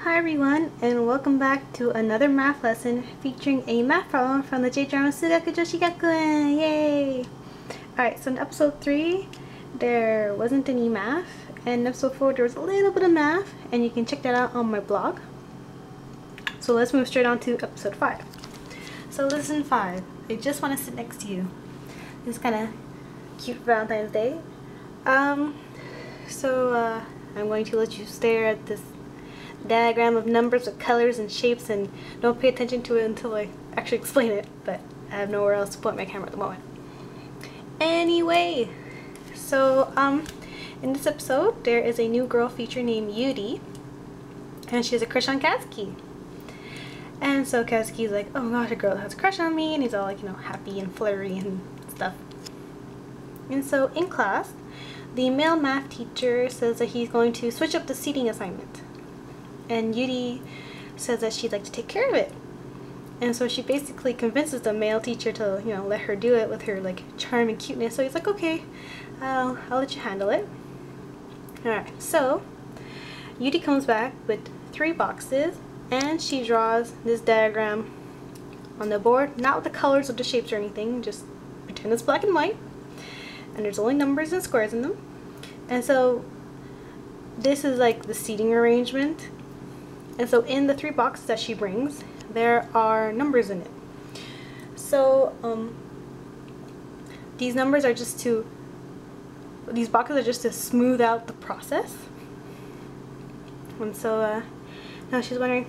Hi everyone, and welcome back to another math lesson featuring a math problem from the J-drama Suugaku Joshi Gakuen. Yay! Alright, so in episode 3 there wasn't any math, and in episode 4 there was a little bit of math, and you can check that out on my blog. So let's move straight on to episode 5. So lesson 5, I just want to sit next to you. This is kind of cute Valentine's Day. I'm going to let you stare at this diagram of numbers with colors and shapes, and don't pay attention to it until I actually explain it, but I have nowhere else to point my camera at the moment. Anyway, so in this episode there is a new girl feature named Yuri, and she has a crush on Katsuki. And so Katsuki's like, oh gosh, a girl has a crush on me, and he's all like, you know, happy and flirty and stuff. And so in class, the male math teacher says that he's going to switch up the seating assignment. And Yuri says that she'd like to take care of it. And so she basically convinces the male teacher to, you know, let her do it with her like charm and cuteness. So he's like, okay, I'll let you handle it. Alright, so Yuri comes back with 3 boxes, and she draws this diagram on the board, not with the colors of the shapes or anything, just pretend it's black and white. And there's only numbers and squares in them. And so this is like the seating arrangement. And so in the 3 boxes that she brings, there are numbers in it. So these boxes are just to smooth out the process. And so now she's wondering,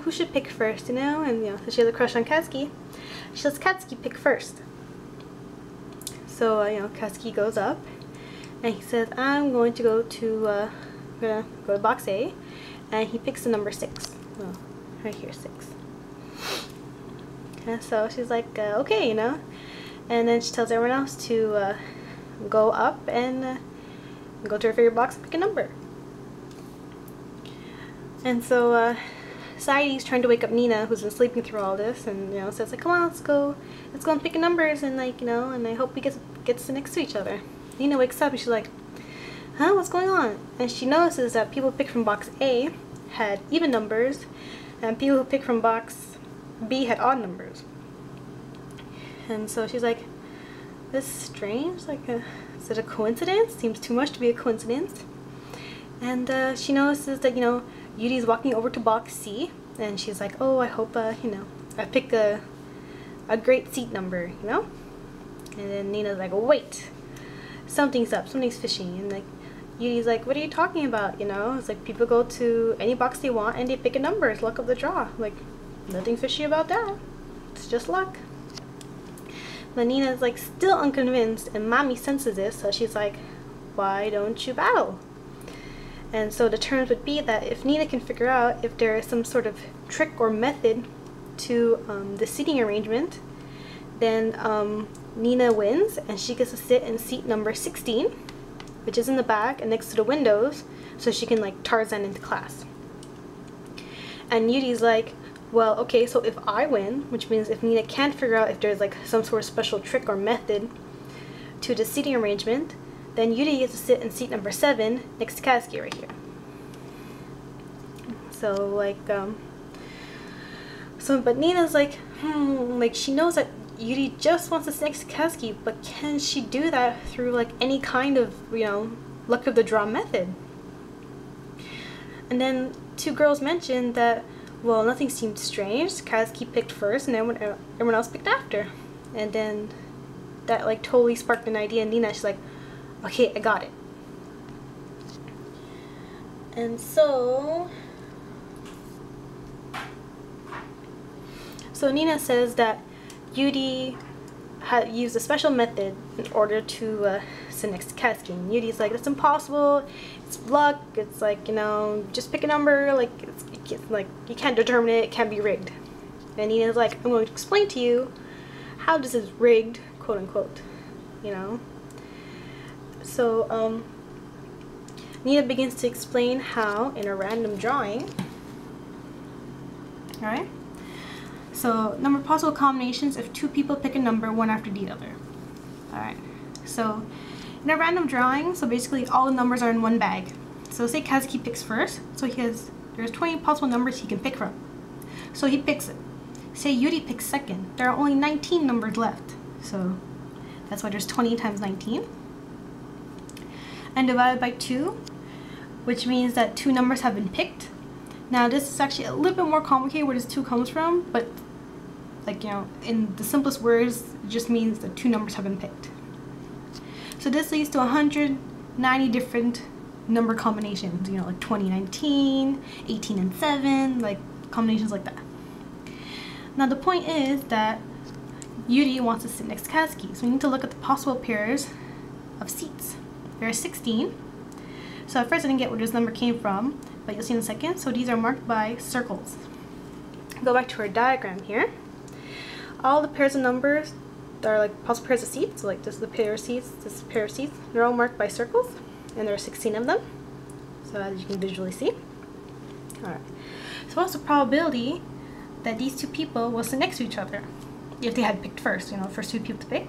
who should pick first, you know? And you know, so she has a crush on Katsuki. She lets Katsuki pick first. So you know, Katsuki goes up, and he says, I'm going to go to box A. And he picks the number 6. Oh, right here, 6. And so she's like, okay, you know. And then she tells everyone else to go up and go to her favorite box and pick a number. And so Saidi's trying to wake up Nina, who's been sleeping through all this, and you know, says like, come on, let's go and pick numbers, and like, you know, and I hope we get to sit next to each other. Nina wakes up and she's like, huh, what's going on? And she notices that people who picked from box A had even numbers, and people who picked from box B had odd numbers. And so she's like, this is strange, like, is it a coincidence? Seems too much to be a coincidence. And she notices that, you know, Yuri's walking over to box C, and she's like, oh, I hope, you know, I pick a great seat number, you know? And then Nina's like, wait, something's up, something's fishy. And like, Yuri's like, what are you talking about, you know? It's like, people go to any box they want and they pick a number. It's luck of the draw. Like, nothing fishy about that. It's just luck. But Nina's like still unconvinced, and Mommy senses this, so she's like, why don't you battle? And so the terms would be that if Nina can figure out if there is some sort of trick or method to the seating arrangement, then Nina wins, and she gets to sit in seat number 16, which is in the back and next to the windows, so she can like Tarzan into class. And Yuri's like, well, okay, so if I win, which means if Nina can't figure out if there's like some sort of special trick or method to the seating arrangement, then Yuri gets to sit in seat number 7 next to Katsuki right here. So like, but Nina's like, like she knows that Yuri just wants to sit next to Katsuki, but can she do that through like any kind of, you know, luck of the draw method? And then 2 girls mentioned that, well, nothing seemed strange. Katsuki picked first, and everyone else picked after. And then that like totally sparked an idea in Nina. She's like, okay, I got it. And so Nina says that Yuri had used a special method in order to sit next to Katsuki. And Yuri's like, that's impossible, it's luck, it's like, you know, just pick a number, like, it's like, you can't determine it, it can't be rigged. And Nina's like, I'm going to explain to you how this is rigged, quote unquote, you know. So Nina begins to explain how in a random drawing, alright, so number possible combinations if 2 people pick a number one after the other. Alright, so in a random drawing, so basically all the numbers are in one bag. So say Katsuki picks first, so he has there's 20 possible numbers he can pick from. So he picks it. Say Yuri picks second. There are only 19 numbers left. So that's why there's 20 times 19. And divided by 2, which means that 2 numbers have been picked. Now this is actually a little bit more complicated where this 2 comes from, but like, you know, in the simplest words, it just means that 2 numbers have been picked. So this leads to 190 different number combinations, you know, like 20, 19, 18 and 7, like combinations like that. Now the point is that Yuri wants to sit next to Katsuki, so we need to look at the possible pairs of seats. There are 16. So at first I didn't get where this number came from, but you'll see in a second. So these are marked by circles. Go back to our diagram here. All the pairs of numbers that are like possible pairs of seats, so like this is the pair of seats, this is a pair of seats, they're all marked by circles, and there are 16 of them, so as you can visually see. Alright, so what's the probability that these 2 people will sit next to each other if they had picked first, you know, first 2 people to pick?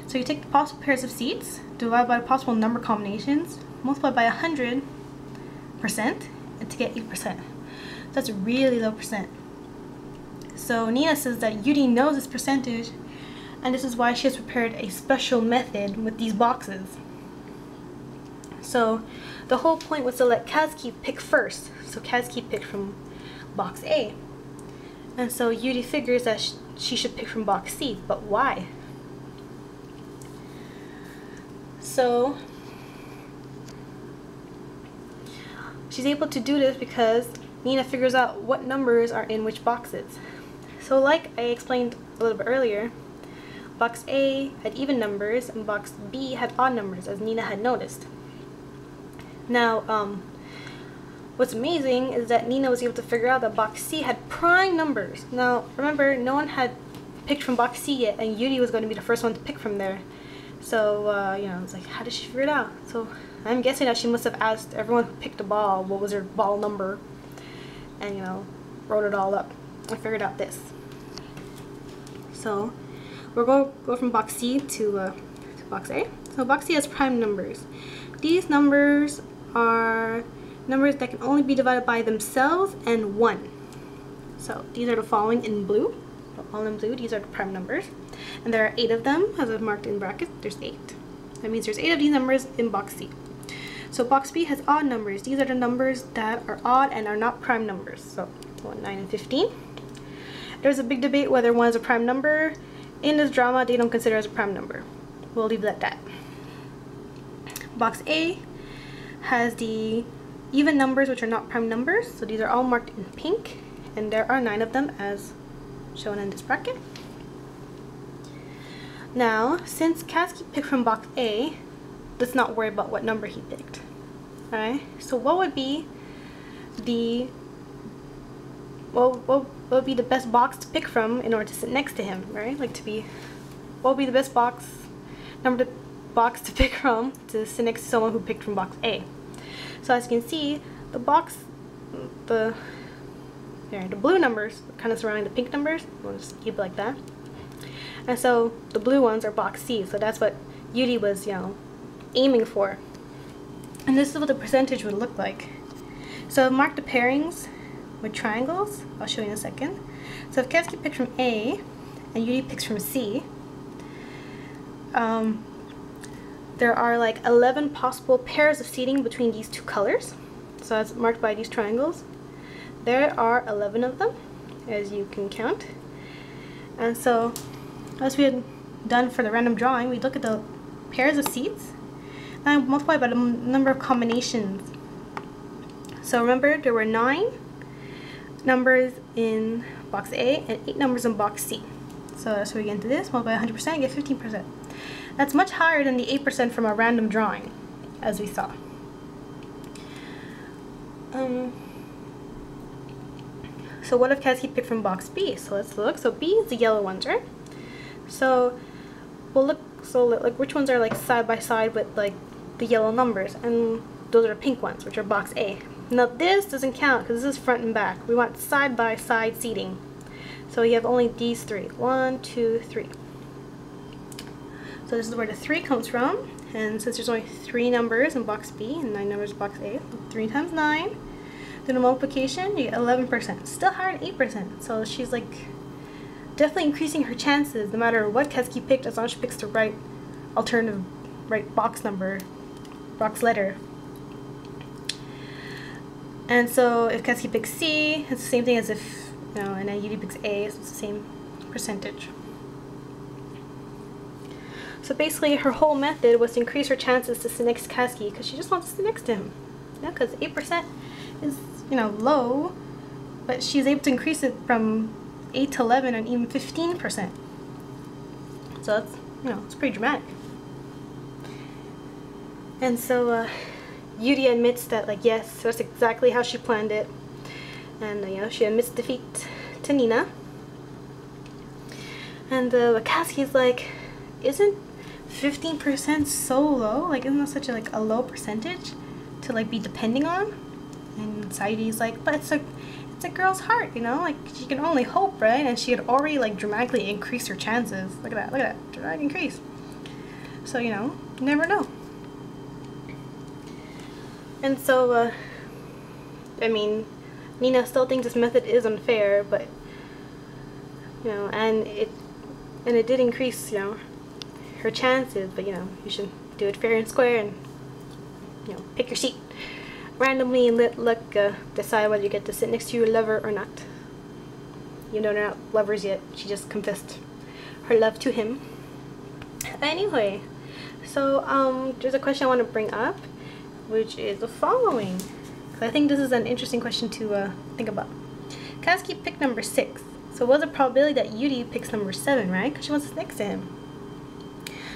So you take the possible pairs of seats, divide by the possible number combinations, multiply by 100%, and to get 8%. That's a really low percent. So Nina says that Yuri knows this percentage, and this is why she has prepared a special method with these boxes. So the whole point was to let Katsuki pick first. So Katsuki picked from box A. And so Yuri figures that she should pick from box C, but why? So she's able to do this because Nina figures out what numbers are in which boxes. So like I explained a little bit earlier, box A had even numbers and box B had odd numbers, as Nina had noticed. Now, what's amazing is that Nina was able to figure out that box C had prime numbers. Now, remember, no one had picked from box C yet, and Yuri was going to be the first one to pick from there. So, you know, it's like, how did she figure it out? So, I'm guessing that she must have asked everyone who picked a ball what was their ball number, and, you know, wrote it all up and figured out this. So, we're going to go from box C to box A. So, box C has prime numbers. These numbers are numbers that can only be divided by themselves and 1. So, these are the following in blue. So, all in blue, these are the prime numbers. And there are 8 of them, as I've marked in brackets. There's 8. That means there's 8 of these numbers in box C. So box B has odd numbers. These are the numbers that are odd and are not prime numbers. So 1, 9, and 15. There's a big debate whether 1 is a prime number. In this drama, they don't consider it as a prime number. We'll leave it at that. Box A has the even numbers, which are not prime numbers. So these are all marked in pink, and there are 9 of them as shown in this bracket. Now, since Katsuki picked from box A, let's not worry about what number he picked. Alright, so what would be the what would be the best box to pick from in order to sit next to him, right? Like what would be the best box to pick from to sit next to someone who picked from box A? So as you can see, the blue numbers kind of surrounding the pink numbers. We'll just keep it like that. And so the blue ones are box C, so that's what Yuri was, you know, aiming for. And this is what the percentage would look like. So I've marked the pairings with triangles. I'll show you in a second. So if Katsuki picked from A and Yuri picks from C, there are like 11 possible pairs of seating between these 2 colors. So it's marked by these triangles. There are 11 of them, as you can count. And so, as we had done for the random drawing, we look at the pairs of seats and multiply by the number of combinations. So remember, there were 9 numbers in box A and 8 numbers in box C. So we get into this, multiply 100% and get 15%. That's much higher than the 8% from a random drawing, as we saw. So what if Katsuki picked from box B? So let's look. So B is the yellow ones, right? So we'll look. So like which ones are like side by side with like the yellow numbers, and those are the pink ones, which are box A. Now this doesn't count because this is front and back. We want side by side seating. So you have only these 3. 1, 2, 3. So this is where the 3 comes from. And since there's only 3 numbers in box B and 9 numbers in box A, 3 times 9, Do the multiplication, you get 11%. Still higher than 8%. So she's like definitely increasing her chances no matter what Ketsuki picked, as long as she picks the right alternative, right box number, box letter. And so if Ketsuki picks C, it's the same thing as if, and then Yuri picks A, so it's the same percentage. So basically her whole method was to increase her chances to sit next to Ketsuki because she just wants to sit next to him. Because 8% is, low, but she's able to increase it from 8 to 11 and even 15%. So that's, it's pretty dramatic. And so Yuri admits that, like, yes, that's exactly how she planned it. And, she admits defeat to Nina. And Ketsuki's like, isn't 15% so low? Like, isn't that such a low percentage to, like, be depending on? And Saidi's like, but it's a girl's heart, like, she can only hope, right? And she had already, like, dramatically increased her chances. Look at that, dramatic increase. So, you never know. And so, I mean, Nina still thinks this method is unfair, but, and it did increase, her chances, but, you should do it fair and square and, pick your seat randomly and let luck decide whether you get to sit next to your lover or not. They're not lovers yet. She just confessed her love to him. Anyway, so, there's a question I want to bring up, which is the following. I think this is an interesting question to think about. Ketsuki picked number 6. So what's the probability that Yuri picks number 7, right? Because she wants to sit next to him.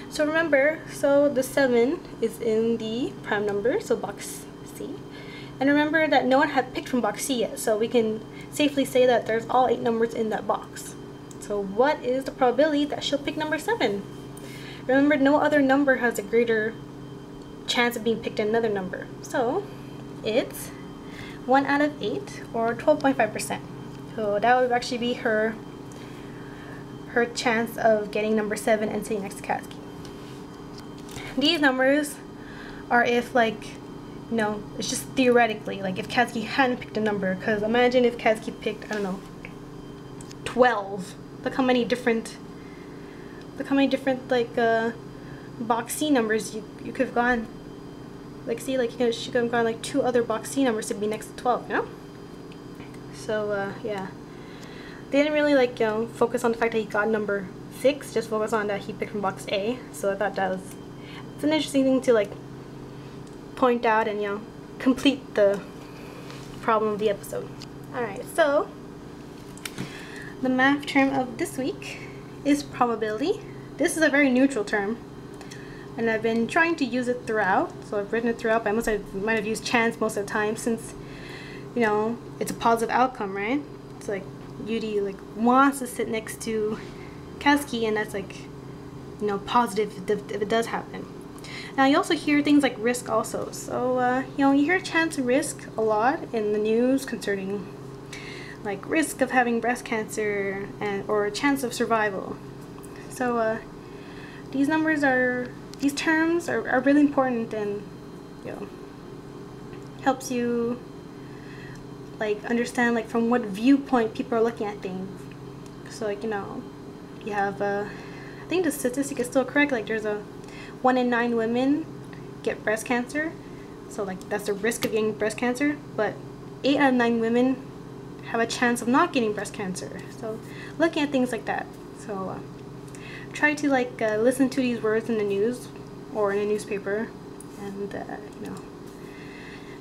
So remember, the 7 is in the prime number, so box C. And remember that no one had picked from box C yet, so we can safely say that there's all 8 numbers in that box. So what is the probability that she'll pick number 7? Remember, no other number has a greater chance of being picked than another number. So it's 1 out of 8, or 12.5%. So that would actually be her chance of getting number 7 and sitting next to Ketsuki. These numbers are if, like, it's just theoretically, like, if Ketsuki hadn't picked a number, because imagine if Ketsuki picked, I don't know, 12. Look how many different like box C numbers you could have gone. Like, see, like, she could have gone like 2 other box C numbers to be next to 12, So yeah, they didn't really, like, focus on the fact that he got number 6, just focus on that he picked from box A. So I thought it's an interesting thing to, like, point out and, complete the problem of the episode. Alright, so the math term of this week is probability. This is a very neutral term, and I've been trying to use it throughout. So I've written it throughout, but I might have used chance most of the time since, it's a positive outcome, right? It's like Yuri, like, wants to sit next to Ketsuki, and that's, like, positive if it does happen. Now you also hear things like risk also. So you hear chance and risk a lot in the news concerning, like, risk of having breast cancer or chance of survival. So these terms are really important, and helps you, like, understand, like, from what viewpoint people are looking at things. So, like, you have I think the statistic is still correct, like, there's a 1 in 9 women get breast cancer, so, like, that's the risk of getting breast cancer, but 8 out of 9 women have a chance of not getting breast cancer. So looking at things like that. So try to, like, listen to these words in the news or in a newspaper, and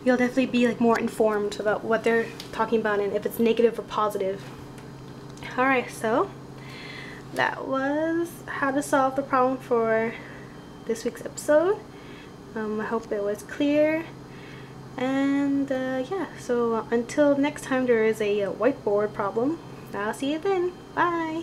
you'll definitely be, like, more informed about what they're talking about and if it's negative or positive. Alright, so that was how to solve the problem for this week's episode. I hope it was clear, and yeah, so until next time there is a whiteboard problem, I'll see you then. Bye!